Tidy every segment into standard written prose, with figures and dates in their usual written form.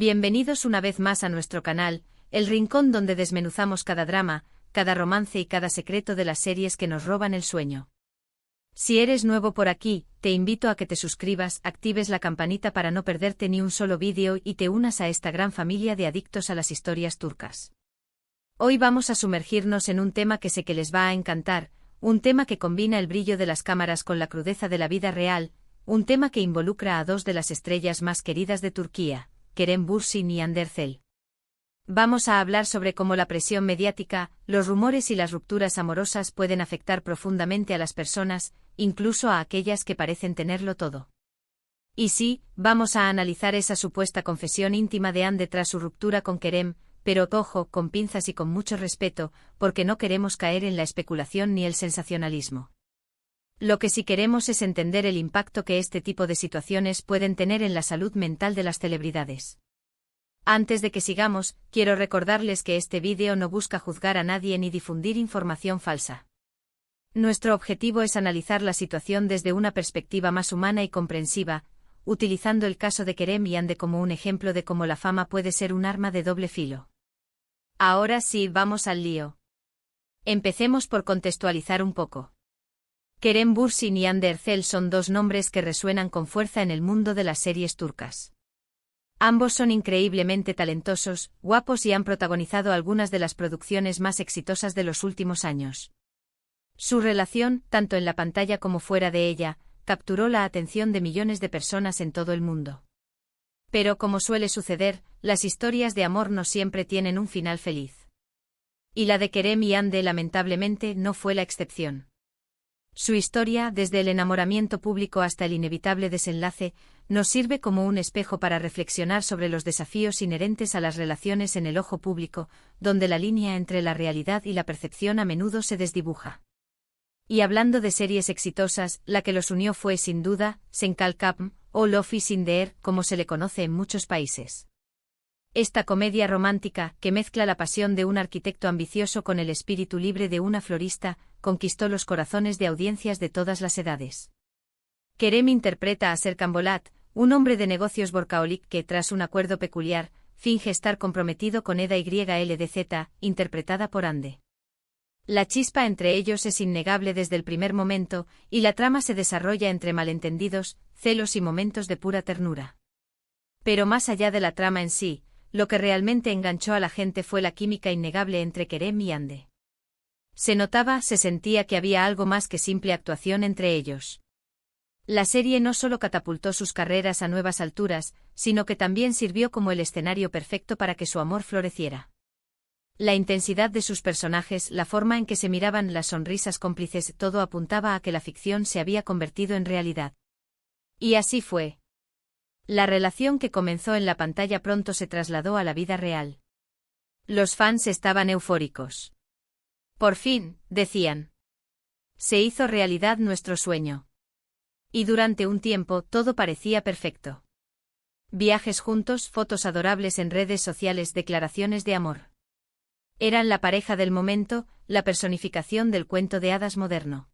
Bienvenidos una vez más a nuestro canal, el rincón donde desmenuzamos cada drama, cada romance y cada secreto de las series que nos roban el sueño. Si eres nuevo por aquí, te invito a que te suscribas, actives la campanita para no perderte ni un solo vídeo y te unas a esta gran familia de adictos a las historias turcas. Hoy vamos a sumergirnos en un tema que sé que les va a encantar, un tema que combina el brillo de las cámaras con la crudeza de la vida real, un tema que involucra a dos de las estrellas más queridas de Turquía, Kerem Bürsin y Hande Erçel. Vamos a hablar sobre cómo la presión mediática, los rumores y las rupturas amorosas pueden afectar profundamente a las personas, incluso a aquellas que parecen tenerlo todo. Y sí, vamos a analizar esa supuesta confesión íntima de Hande tras su ruptura con Kerem, pero ojo, con pinzas y con mucho respeto, porque no queremos caer en la especulación ni el sensacionalismo. Lo que sí queremos es entender el impacto que este tipo de situaciones pueden tener en la salud mental de las celebridades. Antes de que sigamos, quiero recordarles que este vídeo no busca juzgar a nadie ni difundir información falsa. Nuestro objetivo es analizar la situación desde una perspectiva más humana y comprensiva, utilizando el caso de Kerem y Hande como un ejemplo de cómo la fama puede ser un arma de doble filo. Ahora sí, vamos al lío. Empecemos por contextualizar un poco. Kerem Bürsin y Hande Erçel son dos nombres que resuenan con fuerza en el mundo de las series turcas. Ambos son increíblemente talentosos, guapos y han protagonizado algunas de las producciones más exitosas de los últimos años. Su relación, tanto en la pantalla como fuera de ella, capturó la atención de millones de personas en todo el mundo. Pero como suele suceder, las historias de amor no siempre tienen un final feliz. Y la de Kerem y Hande lamentablemente no fue la excepción. Su historia, desde el enamoramiento público hasta el inevitable desenlace, nos sirve como un espejo para reflexionar sobre los desafíos inherentes a las relaciones en el ojo público, donde la línea entre la realidad y la percepción a menudo se desdibuja. Y hablando de series exitosas, la que los unió fue sin duda, Sen Kalkapm, o Love is in the Air, como se le conoce en muchos países. Esta comedia romántica, que mezcla la pasión de un arquitecto ambicioso con el espíritu libre de una florista, conquistó los corazones de audiencias de todas las edades. Kerem interpreta a Serkan Bolat, un hombre de negocios workaholic que, tras un acuerdo peculiar, finge estar comprometido con Eda YLDZ, interpretada por Hande. La chispa entre ellos es innegable desde el primer momento, y la trama se desarrolla entre malentendidos, celos y momentos de pura ternura. Pero más allá de la trama en sí, lo que realmente enganchó a la gente fue la química innegable entre Kerem y Hande. Se notaba, se sentía que había algo más que simple actuación entre ellos. La serie no solo catapultó sus carreras a nuevas alturas, sino que también sirvió como el escenario perfecto para que su amor floreciera. La intensidad de sus personajes, la forma en que se miraban, las sonrisas cómplices, todo apuntaba a que la ficción se había convertido en realidad. Y así fue. La relación que comenzó en la pantalla pronto se trasladó a la vida real. Los fans estaban eufóricos. Por fin, decían. Se hizo realidad nuestro sueño. Y durante un tiempo todo parecía perfecto. Viajes juntos, fotos adorables en redes sociales, declaraciones de amor. Eran la pareja del momento, la personificación del cuento de hadas moderno.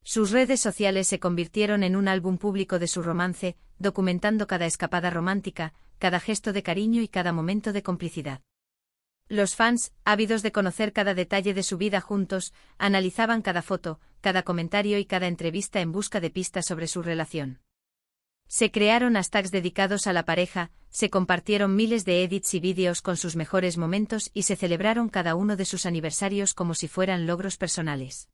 Sus redes sociales se convirtieron en un álbum público de su romance, documentando cada escapada romántica, cada gesto de cariño y cada momento de complicidad. Los fans, ávidos de conocer cada detalle de su vida juntos, analizaban cada foto, cada comentario y cada entrevista en busca de pistas sobre su relación. Se crearon hashtags dedicados a la pareja, se compartieron miles de edits y vídeos con sus mejores momentos y se celebraron cada uno de sus aniversarios como si fueran logros personales.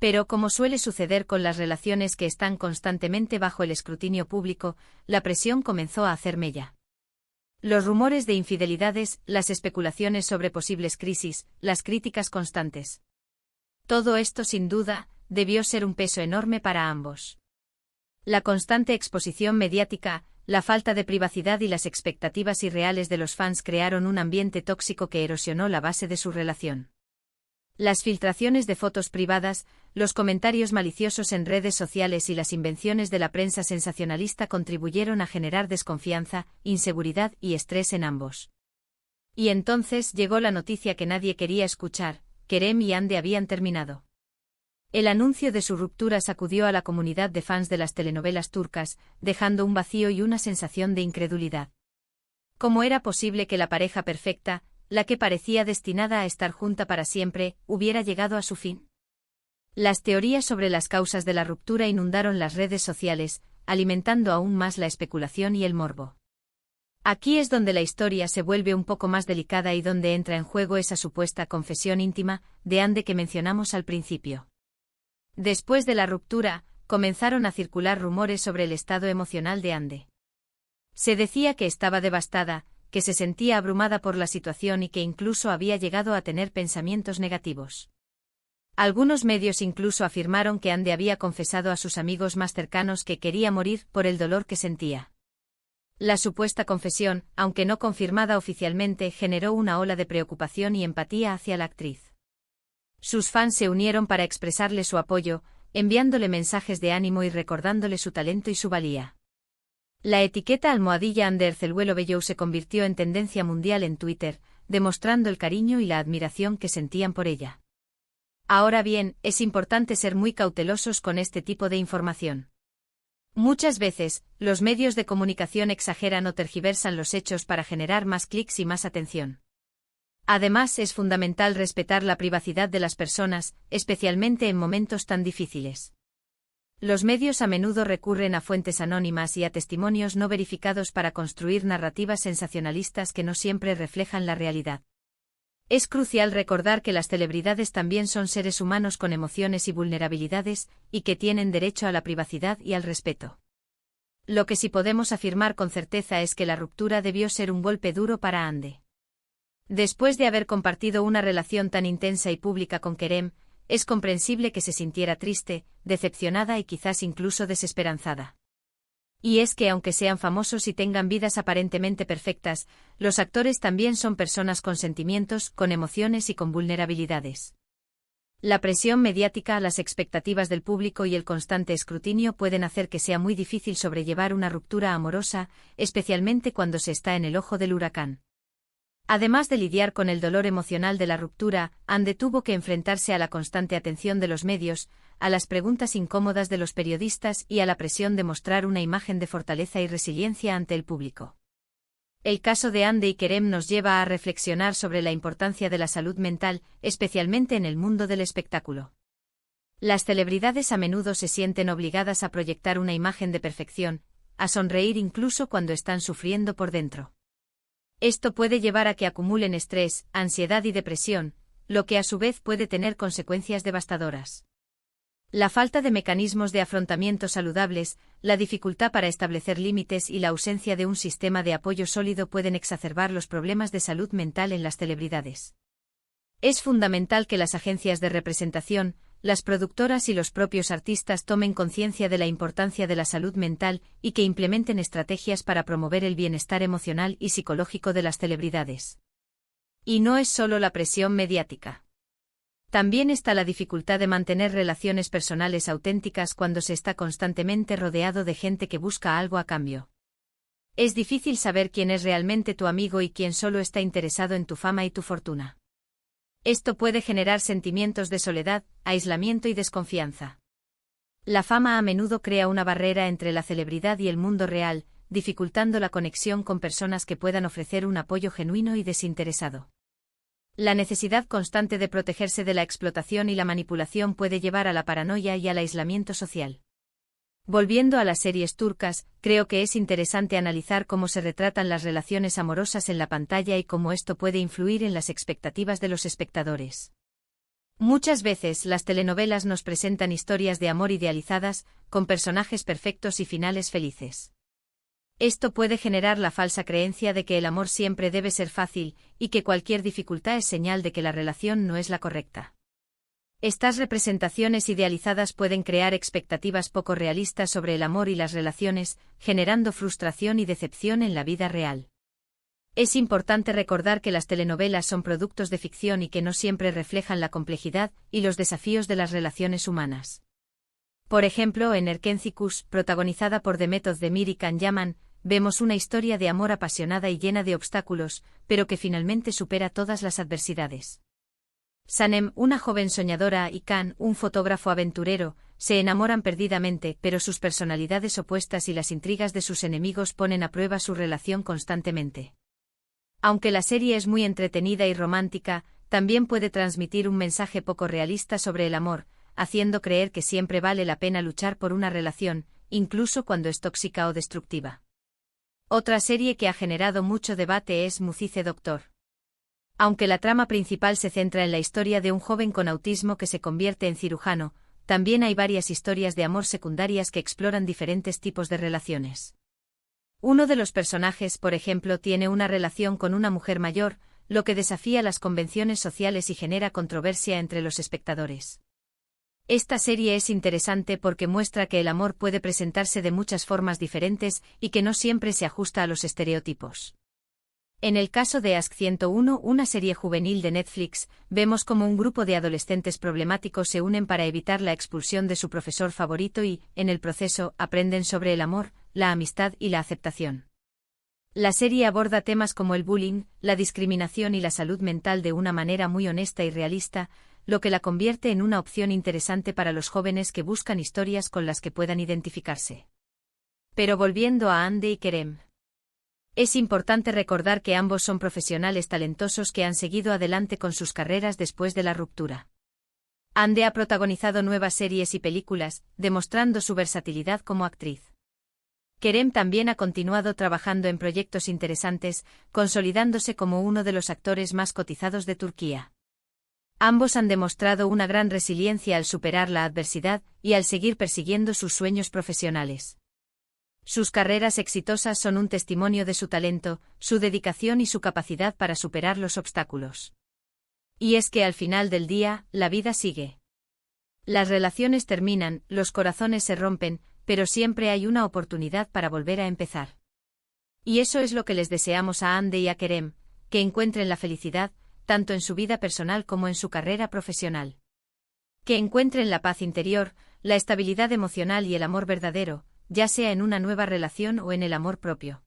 Pero como suele suceder con las relaciones que están constantemente bajo el escrutinio público, la presión comenzó a hacer mella. Los rumores de infidelidades, las especulaciones sobre posibles crisis, las críticas constantes. Todo esto sin duda, debió ser un peso enorme para ambos. La constante exposición mediática, la falta de privacidad y las expectativas irreales de los fans crearon un ambiente tóxico que erosionó la base de su relación. Las filtraciones de fotos privadas, los comentarios maliciosos en redes sociales y las invenciones de la prensa sensacionalista contribuyeron a generar desconfianza, inseguridad y estrés en ambos. Y entonces llegó la noticia que nadie quería escuchar: Kerem y Hande habían terminado. El anuncio de su ruptura sacudió a la comunidad de fans de las telenovelas turcas, dejando un vacío y una sensación de incredulidad. ¿Cómo era posible que la pareja perfecta, la que parecía destinada a estar junta para siempre, hubiera llegado a su fin? Las teorías sobre las causas de la ruptura inundaron las redes sociales, alimentando aún más la especulación y el morbo. Aquí es donde la historia se vuelve un poco más delicada y donde entra en juego esa supuesta confesión íntima de Anne que mencionamos al principio. Después de la ruptura, comenzaron a circular rumores sobre el estado emocional de Anne. Se decía que estaba devastada, que se sentía abrumada por la situación y que incluso había llegado a tener pensamientos negativos. Algunos medios incluso afirmaron que Anne había confesado a sus amigos más cercanos que quería morir por el dolor que sentía. La supuesta confesión, aunque no confirmada oficialmente, generó una ola de preocupación y empatía hacia la actriz. Sus fans se unieron para expresarle su apoyo, enviándole mensajes de ánimo y recordándole su talento y su valía. La etiqueta @AnderCelhueloBellow se convirtió en tendencia mundial en Twitter, demostrando el cariño y la admiración que sentían por ella. Ahora bien, es importante ser muy cautelosos con este tipo de información. Muchas veces, los medios de comunicación exageran o tergiversan los hechos para generar más clics y más atención. Además, es fundamental respetar la privacidad de las personas, especialmente en momentos tan difíciles. Los medios a menudo recurren a fuentes anónimas y a testimonios no verificados para construir narrativas sensacionalistas que no siempre reflejan la realidad. Es crucial recordar que las celebridades también son seres humanos con emociones y vulnerabilidades, y que tienen derecho a la privacidad y al respeto. Lo que sí podemos afirmar con certeza es que la ruptura debió ser un golpe duro para Anne. Después de haber compartido una relación tan intensa y pública con Kerem, es comprensible que se sintiera triste, decepcionada y quizás incluso desesperanzada. Y es que aunque sean famosos y tengan vidas aparentemente perfectas, los actores también son personas con sentimientos, con emociones y con vulnerabilidades. La presión mediática, las expectativas del público y el constante escrutinio pueden hacer que sea muy difícil sobrellevar una ruptura amorosa, especialmente cuando se está en el ojo del huracán. Además de lidiar con el dolor emocional de la ruptura, Anne tuvo que enfrentarse a la constante atención de los medios, a las preguntas incómodas de los periodistas y a la presión de mostrar una imagen de fortaleza y resiliencia ante el público. El caso de Anne y Kerem nos lleva a reflexionar sobre la importancia de la salud mental, especialmente en el mundo del espectáculo. Las celebridades a menudo se sienten obligadas a proyectar una imagen de perfección, a sonreír incluso cuando están sufriendo por dentro. Esto puede llevar a que acumulen estrés, ansiedad y depresión, lo que a su vez puede tener consecuencias devastadoras. La falta de mecanismos de afrontamiento saludables, la dificultad para establecer límites y la ausencia de un sistema de apoyo sólido pueden exacerbar los problemas de salud mental en las celebridades. Es fundamental que las agencias de representación, las productoras y los propios artistas tomen conciencia de la importancia de la salud mental y que implementen estrategias para promover el bienestar emocional y psicológico de las celebridades. Y no es solo la presión mediática. También está la dificultad de mantener relaciones personales auténticas cuando se está constantemente rodeado de gente que busca algo a cambio. Es difícil saber quién es realmente tu amigo y quién solo está interesado en tu fama y tu fortuna. Esto puede generar sentimientos de soledad, aislamiento y desconfianza. La fama a menudo crea una barrera entre la celebridad y el mundo real, dificultando la conexión con personas que puedan ofrecer un apoyo genuino y desinteresado. La necesidad constante de protegerse de la explotación y la manipulación puede llevar a la paranoia y al aislamiento social. Volviendo a las series turcas, creo que es interesante analizar cómo se retratan las relaciones amorosas en la pantalla y cómo esto puede influir en las expectativas de los espectadores. Muchas veces las telenovelas nos presentan historias de amor idealizadas, con personajes perfectos y finales felices. Esto puede generar la falsa creencia de que el amor siempre debe ser fácil, y que cualquier dificultad es señal de que la relación no es la correcta. Estas representaciones idealizadas pueden crear expectativas poco realistas sobre el amor y las relaciones, generando frustración y decepción en la vida real. Es importante recordar que las telenovelas son productos de ficción y que no siempre reflejan la complejidad y los desafíos de las relaciones humanas. Por ejemplo, en Erkencikus, protagonizada por Demet Özdemir y Can Yaman, vemos una historia de amor apasionada y llena de obstáculos, pero que finalmente supera todas las adversidades. Sanem, una joven soñadora, y Can, un fotógrafo aventurero, se enamoran perdidamente, pero sus personalidades opuestas y las intrigas de sus enemigos ponen a prueba su relación constantemente. Aunque la serie es muy entretenida y romántica, también puede transmitir un mensaje poco realista sobre el amor, haciendo creer que siempre vale la pena luchar por una relación, incluso cuando es tóxica o destructiva. Otra serie que ha generado mucho debate es Musice Doctor. Aunque la trama principal se centra en la historia de un joven con autismo que se convierte en cirujano, también hay varias historias de amor secundarias que exploran diferentes tipos de relaciones. Uno de los personajes, por ejemplo, tiene una relación con una mujer mayor, lo que desafía las convenciones sociales y genera controversia entre los espectadores. Esta serie es interesante porque muestra que el amor puede presentarse de muchas formas diferentes y que no siempre se ajusta a los estereotipos. En el caso de Ask 101, una serie juvenil de Netflix, vemos cómo un grupo de adolescentes problemáticos se unen para evitar la expulsión de su profesor favorito y, en el proceso, aprenden sobre el amor, la amistad y la aceptación. La serie aborda temas como el bullying, la discriminación y la salud mental de una manera muy honesta y realista, lo que la convierte en una opción interesante para los jóvenes que buscan historias con las que puedan identificarse. Pero volviendo a Ande y Kerem. Es importante recordar que ambos son profesionales talentosos que han seguido adelante con sus carreras después de la ruptura. Ande ha protagonizado nuevas series y películas, demostrando su versatilidad como actriz. Kerem también ha continuado trabajando en proyectos interesantes, consolidándose como uno de los actores más cotizados de Turquía. Ambos han demostrado una gran resiliencia al superar la adversidad y al seguir persiguiendo sus sueños profesionales. Sus carreras exitosas son un testimonio de su talento, su dedicación y su capacidad para superar los obstáculos. Y es que al final del día, la vida sigue. Las relaciones terminan, los corazones se rompen, pero siempre hay una oportunidad para volver a empezar. Y eso es lo que les deseamos a Ande y a Kerem, que encuentren la felicidad, tanto en su vida personal como en su carrera profesional. Que encuentren la paz interior, la estabilidad emocional y el amor verdadero, ya sea en una nueva relación o en el amor propio.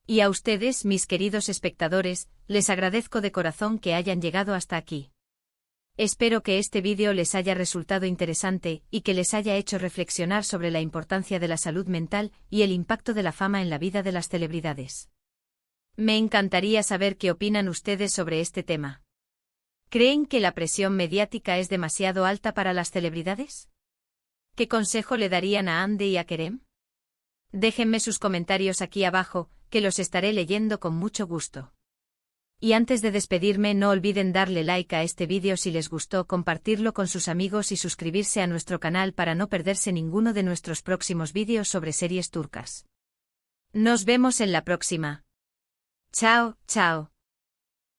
Y a ustedes, mis queridos espectadores, les agradezco de corazón que hayan llegado hasta aquí. Espero que este vídeo les haya resultado interesante y que les haya hecho reflexionar sobre la importancia de la salud mental y el impacto de la fama en la vida de las celebridades. Me encantaría saber qué opinan ustedes sobre este tema. ¿Creen que la presión mediática es demasiado alta para las celebridades? ¿Qué consejo le darían a Ande y a Kerem? Déjenme sus comentarios aquí abajo, que los estaré leyendo con mucho gusto. Y antes de despedirme, no olviden darle like a este vídeo si les gustó, compartirlo con sus amigos y suscribirse a nuestro canal para no perderse ninguno de nuestros próximos vídeos sobre series turcas. Nos vemos en la próxima. Chao, chao.